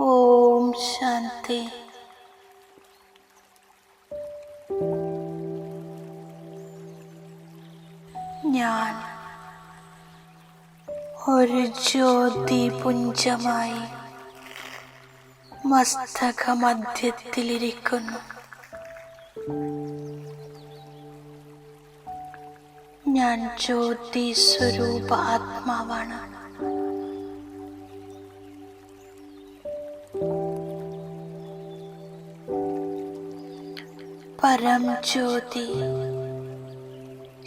ഓം ശാന്തി. ഞാൻ ഒരു ജ്യോതിപുഞ്ചമായി മസ്തകമധ്യത്തിലിരിക്കുന്നു. ഞാൻ ജ്യോതി സ്വരൂപ ആത്മാവാണ്. പരം ജ്യോതി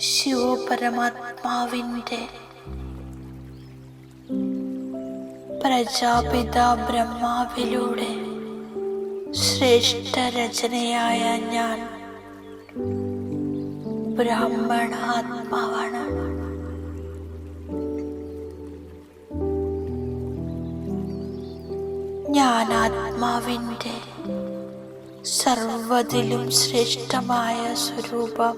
ശിവപരമാത്മാവിൻ്റെ പ്രജാപിത ബ്രഹ്മാവിലൂടെ ശ്രേഷ്ഠ രചനയായ ഞാൻ ബ്രാഹ്മണ ആത്മാവാണ്. ഞാൻ ആത്മാവിൻ്റെ സർവ്വതിലും ശ്രേഷ്ഠമായ സ്വരൂപം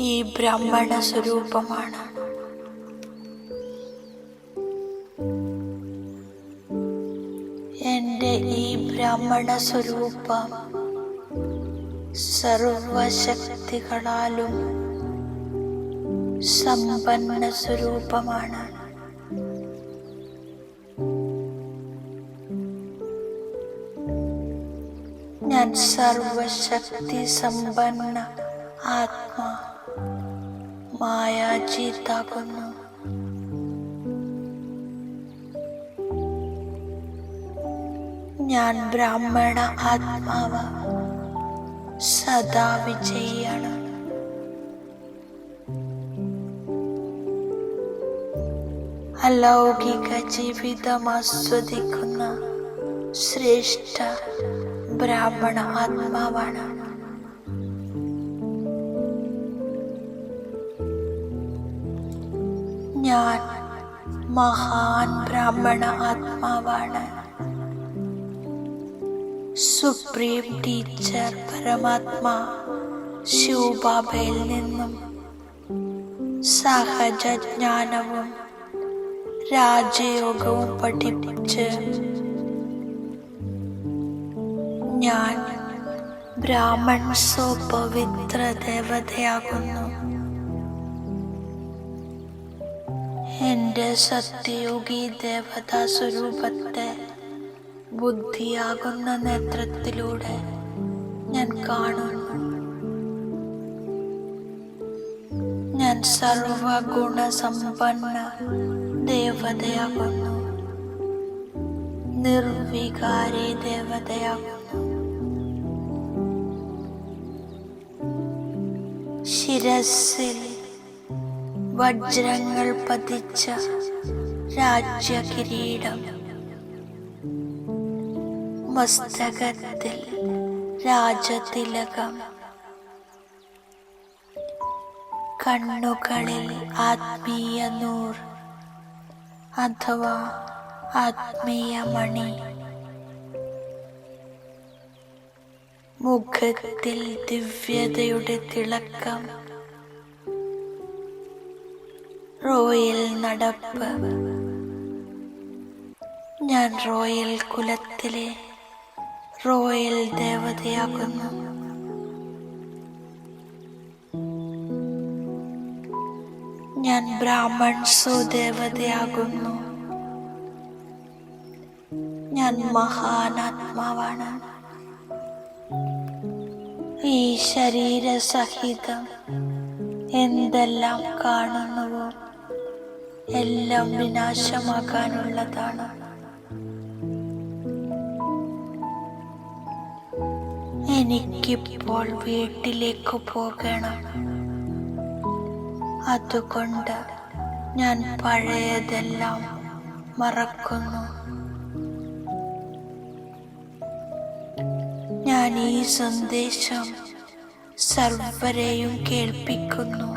ഈ ബ്രാഹ്മണ സ്വരൂപമാണ്. എൻ്റെ ഈ ബ്രാഹ്മണ സ്വരൂപം സർവശക്തികളാലും സമ്പന്ന സ്വരൂപമാണ്. ഞാൻ സർവശക്തി സമ്പന്ന ആത്മാ മായാജീതാകുന്നു. ഞാൻ ബ്രാഹ്മണ ആത്മാവ് സദാ വിജയിയാണ്. അലൗകിക ജീവിതം ആസ്വദിക്കുന്ന ശ്രേഷ്ഠ ബ്രാഹ്മണ ആത്മാവാണ്. ഞാൻ മഹാൻ ബ്രാഹ്മണ ആത്മാവാണ്. സുപ്രീം ടീച്ചർ പരമാത്മാ ശിവബാബയിൽ നിന്നും സഹജജ്ഞാനവും രാജയോഗവും പഠിപ്പിച്ച് ഞാൻ ബ്രാഹ്മൺ സ്വപവിത്ര ദേവതയാകുന്നു. എൻ്റെ സത്യയോഗി ദേവതാ സ്വരൂപത്തെ ബുദ്ധിയാകുന്ന നേത്രത്തിലൂടെ ഞാൻ കാണുന്നു. ഞാൻ സർവഗുണസമ്പന്ന ദേവതയാകുന്നു. നിർവികാരി ദേവതയാകുന്നു. ശിരസിൽ വജ്രങ്ങൾ പതിച്ച രാജ്യകിരീടം, മസ്തകത്തിൽ രാജതിലകം, കണ്ണുകളിൽ ആത്മീയ നൂർ അഥവാ ആത്മീയ മണി, മുഖത്തിൽ ദിവ്യതയുടെ തിളക്കം, റോയൽ നടപ്പ്. ഞാൻ റോയൽ കുലത്തിലെ റോയൽ ദേവതയാകുന്നു. ഞാൻ ബ്രാഹ്മൺ സുദേവതയാകുന്നു. ഞാൻ മഹാനാത്മാവാണ്. ഈ ശരീരസഹിതം എന്തെല്ലാം കാണുന്നുവോ എല്ലാം വിനാശമാകാനുള്ളതാണ്. എനിക്കിപ്പോൾ വീട്ടിലേക്ക് പോകണം. അതുകൊണ്ട് ഞാൻ പഴയതെല്ലാം മറക്കുന്നു. ഞാൻ ഈ സന്ദേശം സർവരെയും കേൾപ്പിക്കുന്നു.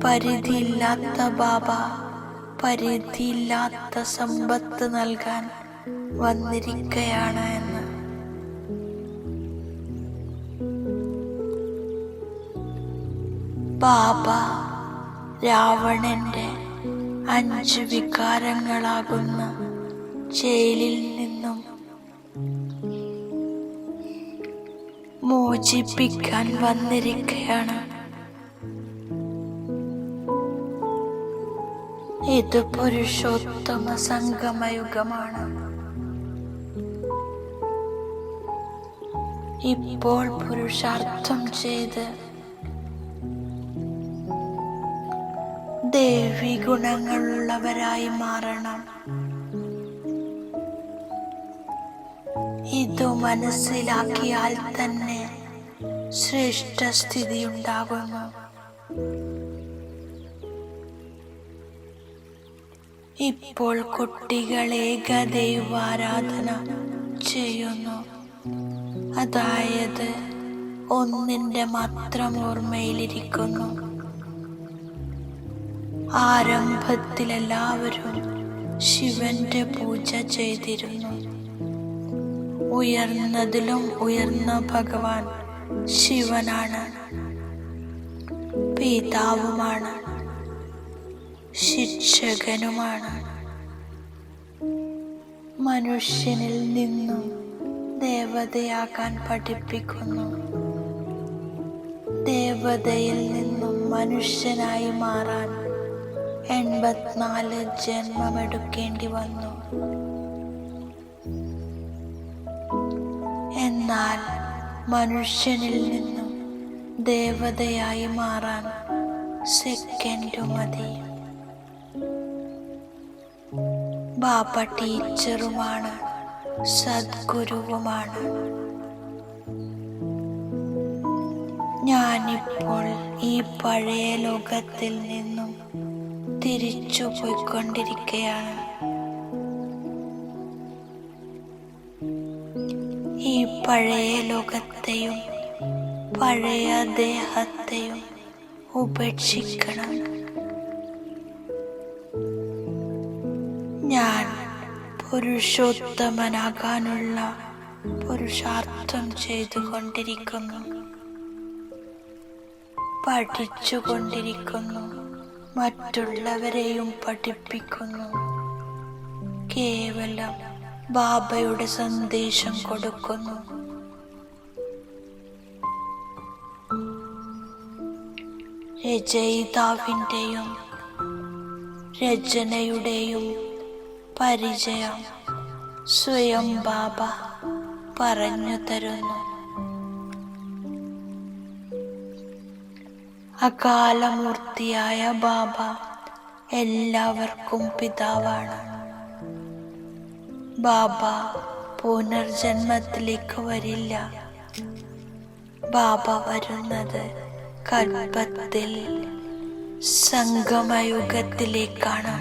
പരിധിയില്ലാത്ത ബാബ പരിധിയില്ലാത്ത സമ്പത്ത് നൽകാൻ വന്നിരിക്കുകയാണ് എന്ന്. ബാബ രാവണന്റെ 5 വികാരങ്ങളാകുന്ന ജയിലിൽ നിന്നും മോചിപ്പിക്കാൻ വന്നിരിക്കുകയാണ്. ഇത് പുരുഷോത്തമ സംഗമയുഗമാണ്. ഇപ്പോൾ പുരുഷാർത്ഥം ചെയ്ത് ദേവി ഗുണങ്ങളുള്ളവരായി മാറണം. ഇതു മനസ്സിലാക്കിയാൽ തന്നെ ശ്രേഷ്ഠസ്ഥിതി ഉണ്ടാകുന്നു. ഇപ്പോൾ കുട്ടികൾ ഏകദൈവാരാധന ചെയ്യുന്നു. അതായത് ഒന്നിന്റെ മാത്രം ഓർമ്മയിലിരിക്കുന്നു. ആരംഭത്തിൽ എല്ലാവരും ശിവന്റെ പൂജ ചെയ്തിരുന്നു. ഉയർന്നതിലും ഉയർന്ന ഭഗവാൻ ശിവനാണ്. പിതാവുമാണ്, ശിക്ഷകനുമാണ്. മനുഷ്യനിൽ നിന്നും ദേവതയാകാൻ പഠിപ്പിക്കുന്നു. ദേവതയിൽ നിന്നും മനുഷ്യനായി മാറാൻ 84 ജന്മമെടുക്കേണ്ടി വന്നു. എന്നാൽ മനുഷ്യനിൽ നിന്നും ദേവതയായി മാറാൻ സെക്കൻഡ് മതി. ബാബ ടീച്ചറുമാണ്, സദ്ഗുരുവുമാണ്. ഞാനിപ്പോൾ ഈ പഴയ ലോകത്തിൽ നിന്നും തിരിച്ചു പോയിക്കൊണ്ടിരിക്കുകയാണ്. ഈ പഴയ ലോകത്തെയും പഴയ ദേഹത്തെയും ഉപേക്ഷിക്കണം. ഞാൻ പുരുഷോത്തമനാകാനുള്ള പുരുഷാർത്ഥം ചെയ്തുകൊണ്ടിരിക്കുന്നു, പഠിച്ചുകൊണ്ടിരിക്കുന്നു, മറ്റുള്ളവരെയും പഠിപ്പിക്കുന്നു. കേവലം ബാബയുടെ സന്ദേശം കൊടുക്കുന്നു. രചയിതാവിൻ്റെയും രചനയുടെയും പരിചയം സ്വയം ബാബ പറഞ്ഞു തരുന്നു. അകാലമൂർത്തിയായ ബാബ എല്ലാവർക്കും പിതാവാണ്. ബാബ പുനർജന്മത്തിലേക്ക് വരില്ല. ബാബ വരുന്നത് കൽപ്പത്തിൽ സംഗമയുഗത്തിലേക്കാണ്.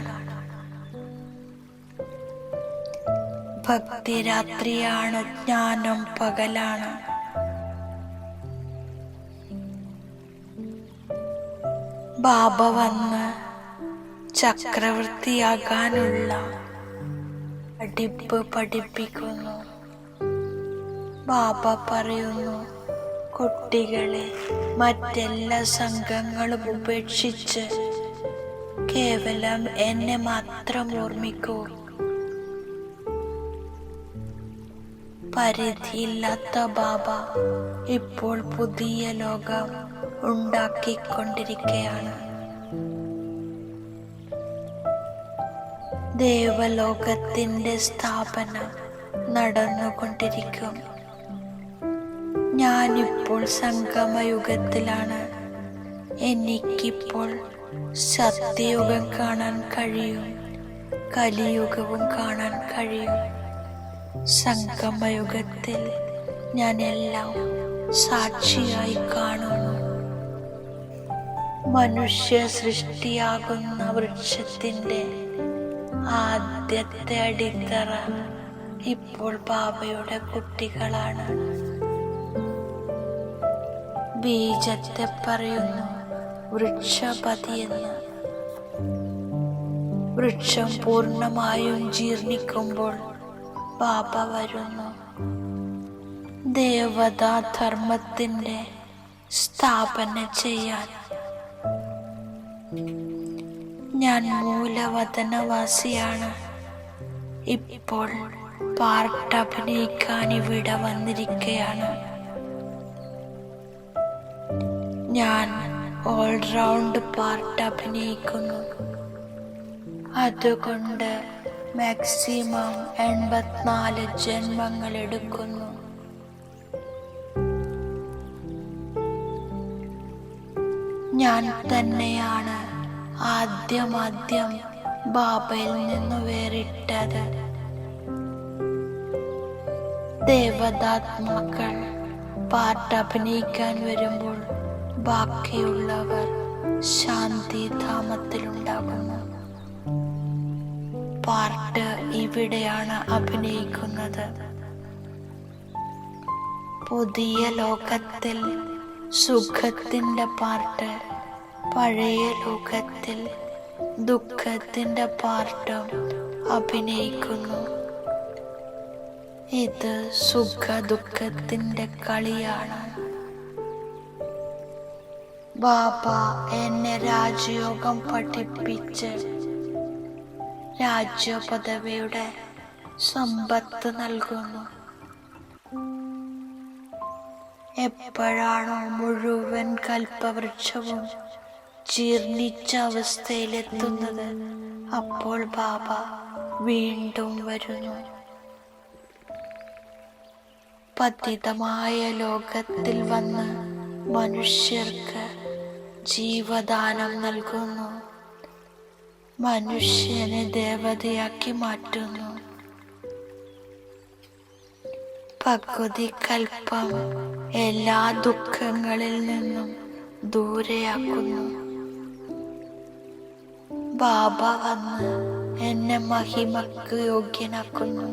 ഭക്തി രാത്രിയാണ്, ജ്ഞാനം പകലാണ്. ബാബ വന്ന് ചക്രവർത്തിയാകാനുള്ള പഠിപ്പ് പഠിപ്പിക്കുന്നു. ബാബ പറയുന്നു, കുട്ടികളെ മറ്റെല്ലാ സംഘങ്ങളും ഉപേക്ഷിച്ച് കേവലം എന്നെ മാത്രം ഓർമ്മിക്കൂ. പരിധിയില്ലാത്ത ബാബ ഇപ്പോൾ പുതിയ ലോകം ഉണ്ടാക്കിക്കൊണ്ടിരിക്കുകയാണ്. ദേവലോകത്തിന്റെ സ്ഥാപനം നടന്നുകൊണ്ടിരിക്കും. ഞാനിപ്പോൾ സംഗമയുഗത്തിലാണ്. എനിക്കിപ്പോൾ സത്യയുഗം കാണാൻ കഴിയും, കലിയുഗവും കാണാൻ കഴിയും. സംഗമയുഗത്തിൽ ഞാൻ എല്ലാം സാക്ഷിയായി കാണുന്നു. മനുഷ്യ സൃഷ്ടിയാകുന്ന വൃക്ഷത്തിന്റെ ആദ്യത്തെ അടിത്തറ ഇപ്പോൾ ബാബയുടെ കുട്ടികളാണ്. ബീജത്തെ പറയുന്നു വൃക്ഷപതിയെന്ന്. വൃക്ഷം പൂർണ്ണമായും ജീർണിക്കുമ്പോൾ ബാബ വരുന്നു. ദേവതാധർമ്മത്തിന്റെ സ്ഥാപന ചെയ്യാൻ ഞാൻ മൂലവതനവാസിയാണ്. ഇപ്പോൾ പാർട്ട് അഭിനയിക്കാൻ ഇവിടെ വന്നിരിക്കുകയാണ്. ഞാൻ ഓൾറൗണ്ട് പാർട്ട് അഭിനയിക്കുന്നു. അതുകൊണ്ട് മാക്സിമം 84 ജന്മങ്ങൾ എടുക്കുന്നു. ഞാൻ തന്നെയാണ് ആദ്യം ബാബയിൽ നിന്ന് വേറിട്ടത്. ദേവതാത്മാക്കൾ പാർട്ട് അഭിനയിക്കാൻ വരുമ്പോൾ ബാക്കിയുള്ളവർ ശാന്തിധാമത്തിലുണ്ടാകുന്നു. പാർട്ട് ഇവിടെയാണ് അഭിനയിക്കുന്നത്. പുതിയ ലോകത്തിൽ സുഖത്തിന്റെ പാർട്ട്, പഴയ ലോകത്തിൽ ദുഃഖത്തിന്റെ പാർട്ടും അഭിനയിക്കുന്നു. ഇത് സുഖ ദുഃഖത്തിന്റെ കളിയാണ്. ബാബ എന്നെ രാജയോഗം പഠിപ്പിച്ച് രാജ്യപദവിയുടെ സമ്പത്ത് നൽകുന്നു. എപ്പോഴാണോ മുഴുവൻ കൽപ്പവൃക്ഷവും ജീർണിച്ച അവസ്ഥയിലെത്തുന്നത്, അപ്പോൾ ബാബ വീണ്ടും വരുന്നു. പതിതമായ ലോകത്തിൽ വന്ന് മനുഷ്യർക്ക് ജീവദാനം നൽകുന്നു. മനുഷ്യനെ ദേവതയാക്കി മാറ്റുന്നു. പകുതി കൽപ്പം എല്ലാ ദുഃഖങ്ങളിൽ നിന്നും ദൂരെയാക്കുന്നു. ബാബ വന്ന് എന്നെ മഹിമക്ക് യോഗ്യനാക്കുന്നു.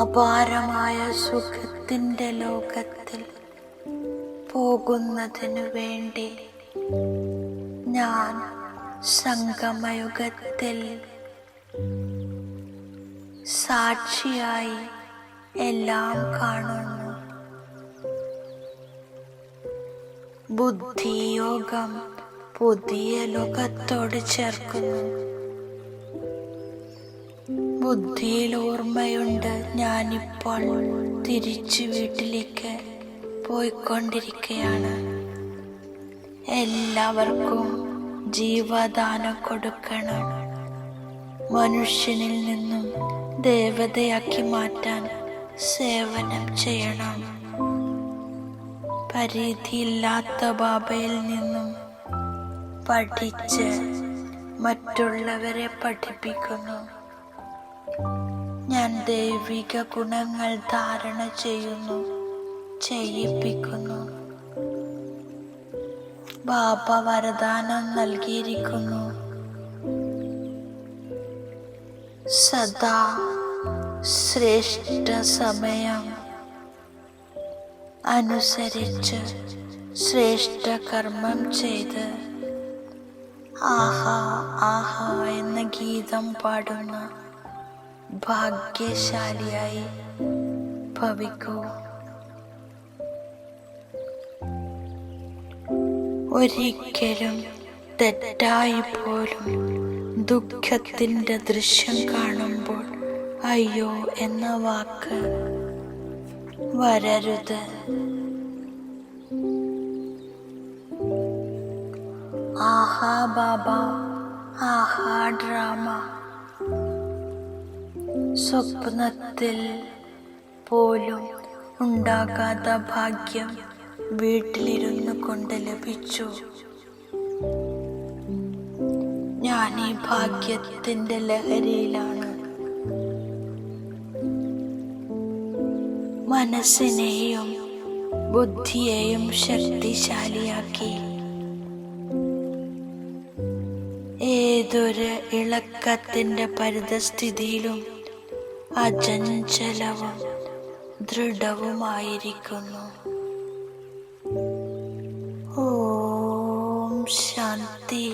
അപാരമായ സുഖത്തിന്റെ ലോകത്തിൽ പോകുന്നതിനു വേണ്ടി ഞാൻ സംഗമയുഗത്തിൽ സാക്ഷിയായി എല്ലാം കാണുന്നു. ബുദ്ധിയോഗം പുതിയ ലോകത്തോട് ചേർക്കുന്നു. ബുദ്ധിയിൽ ഓർമ്മയുണ്ട്, ഞാനിപ്പോൾ തിരിച്ചു വീട്ടിലേക്ക് പോയിക്കൊണ്ടിരിക്കുകയാണ്. എല്ലാവർക്കും ജീവദാനം കൊടുക്കണം. മനുഷ്യനിൽ നിന്നും ദേവതയാക്കി മാറ്റാൻ സേവനം ചെയ്യണം. പരിധിയില്ലാത്ത ബാബയിൽ നിന്നും പഠിച്ച് മറ്റുള്ളവരെ പഠിപ്പിക്കുന്നു. ഞാൻ ദൈവിക ഗുണങ്ങൾ ധാരണ ചെയ്യിപ്പിക്കുന്നു. ബാബ വരദാനം നൽകിയിരിക്കുന്നു. സദാ ശ്രേഷ്ഠ സമയം അനുസരിച്ച് ശ്രേഷ്ഠ കർമ്മം ചെയ്ത് ആഹാ ആഹാ എന്ന ഗീതം പാടുന്ന ഭാഗ്യശാലിയായി ഭവിക്കൂ. ഒരിക്കലും തെറ്റായി പോലും ദുഃഖത്തിന്റെ ദൃശ്യം കാണുമ്പോൾ അയ്യോ എന്ന വാക്ക് വരരുത്. ആഹാ ബാബ, ആഹാ ഡ്രാമ. സ്വപ്നത്തിൽ പോലും ഉണ്ടാകാത്ത ഭാഗ്യം വീട്ടിലിരുന്നു കൊണ്ട് ലഭിച്ചു. ഞാൻ ഈ ഭാഗ്യത്തിന്റെ ലഹരിയിലാണ്. മനസ്സിനെയും ബുദ്ധിയെയും ശക്തിശാലിയാക്കി ഏതൊരു ഇളക്കത്തിന്റെ പരിതസ്ഥിതിയിലും അചഞ്ചലവും ദൃഢവുമായിരിക്കുന്നു. ഓം ശാന്തി.